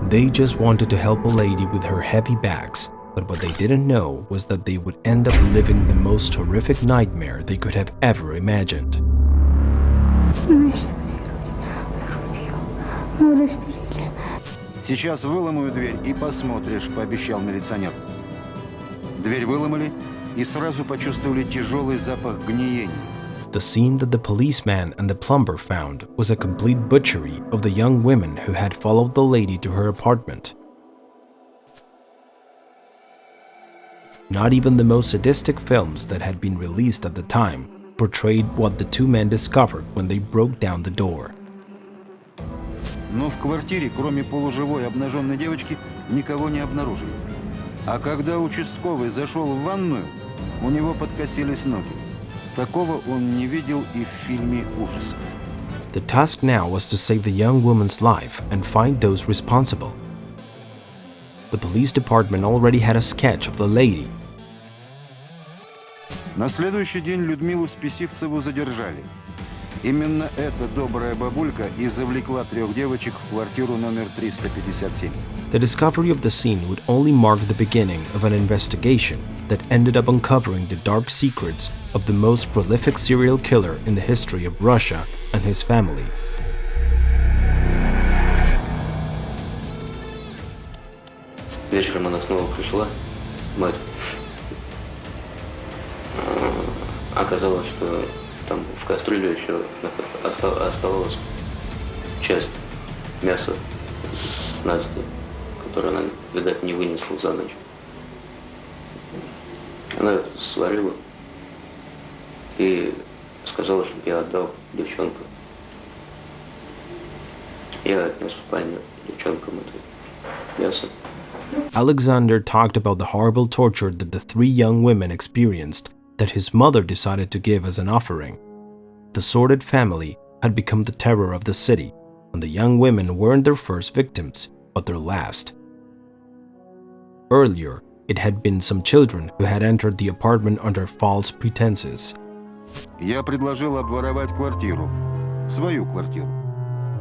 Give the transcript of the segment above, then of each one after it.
They just wanted to help a lady with her heavy bags, but what they didn't know was that they would end up living the most horrific nightmare they could have ever imagined. «Сейчас выломаю дверь и посмотришь», – пообещал милиционер. Дверь выломали и сразу почувствовали тяжелый запах гниения. The scene that the policeman and the plumber found was a complete butchery of the young women who had followed the lady to her apartment. Not even the most sadistic films that had been released at the time portrayed what the two men discovered when they broke down the door. Но в квартире, кроме полуживой обнаженной девочки, никого не обнаружили. А когда участковый зашел в ванную, у него подкосились ноги. Такого он не видел и в фильме ужасов. The task now was to save the young woman's life and find those responsible. The police department already had a sketch of the lady. На следующий день Людмилу Списивцеву задержали. Именно эта добрая бабулька и завлекла 3 девочек в квартиру номер 357. The discovery of the scene would only mark the beginning of an investigation that ended up uncovering the dark secrets of the most prolific serial killer in the history of Russia and his family. Вечером она снова пришла, мать. Оказалось, что там в кастрюле еще оставалась часть мяса с Настей, которую она, видать, не вынесла за ночь. Она это сварила и сказала, чтобы я отдал девчонкам. Я отнес в спальню девчонкам это мясо. Alexander talked about the horrible torture that the 3 young women experienced that his mother decided to give as an offering. The sordid family had become the terror of the city, and the young women weren't their first victims, but their last. Earlier, it had been some children who had entered the apartment under false pretenses. Я предложил обворовать квартиру, свою квартиру.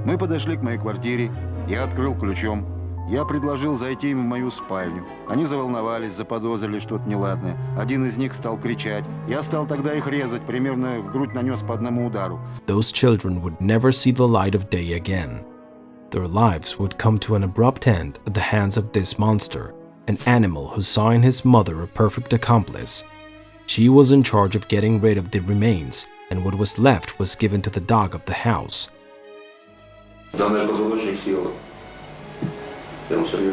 Мы подошли к моей квартире, я открыл ключом. Я предложил зайти им в мою спальню. Они заволновались, заподозрили что-то неладное. Один из них стал кричать. Я стал тогда их резать, примерно в грудь нанес по одному удару. Those children would never see the light of day again. Their lives would come to an abrupt end at the hands of this monster, an animal who saw in his mother a perfect accomplice. She was in charge of getting rid of the remains, and what was left was given to the dog of the house.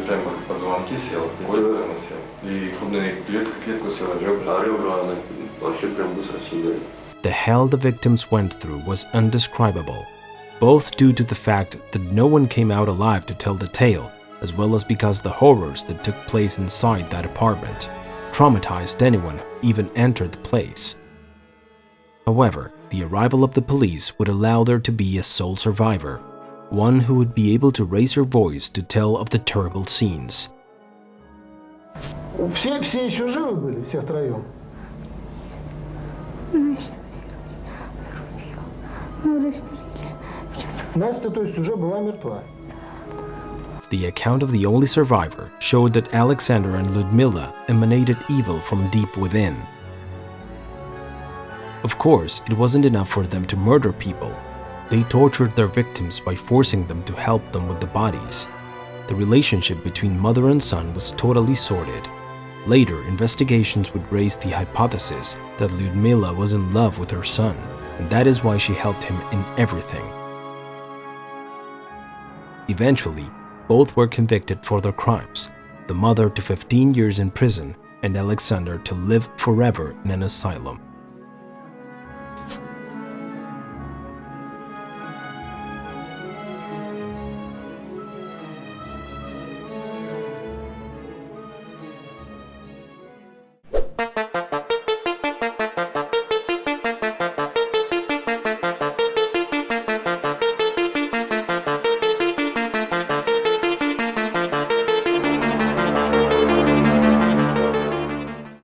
Прямо позвонки сел, горло сел, и грудную клетку сел, ребра она вообще прям быстро сюда. The hell the victims went through was indescribable, both due to the fact that no one came out alive to tell the tale, as well as because the horrors that took place inside that apartment traumatized anyone who even entered the place. However, the arrival of the police would allow there to be a sole survivor, one who would be able to raise her voice to tell of the terrible scenes. Все еще живы были, все втроем? Настя, то есть, уже была мертва. The account of the only survivor showed that Alexander and Ludmila emanated evil from deep within. Of course, it wasn't enough for them to murder people. They tortured their victims by forcing them to help them with the bodies. The relationship between mother and son was totally sordid. Later, investigations would raise the hypothesis that Ludmila was in love with her son, and that is why she helped him in everything. Eventually, both were convicted for their crimes, the mother to 15 years in prison and Alexander to live forever in an asylum.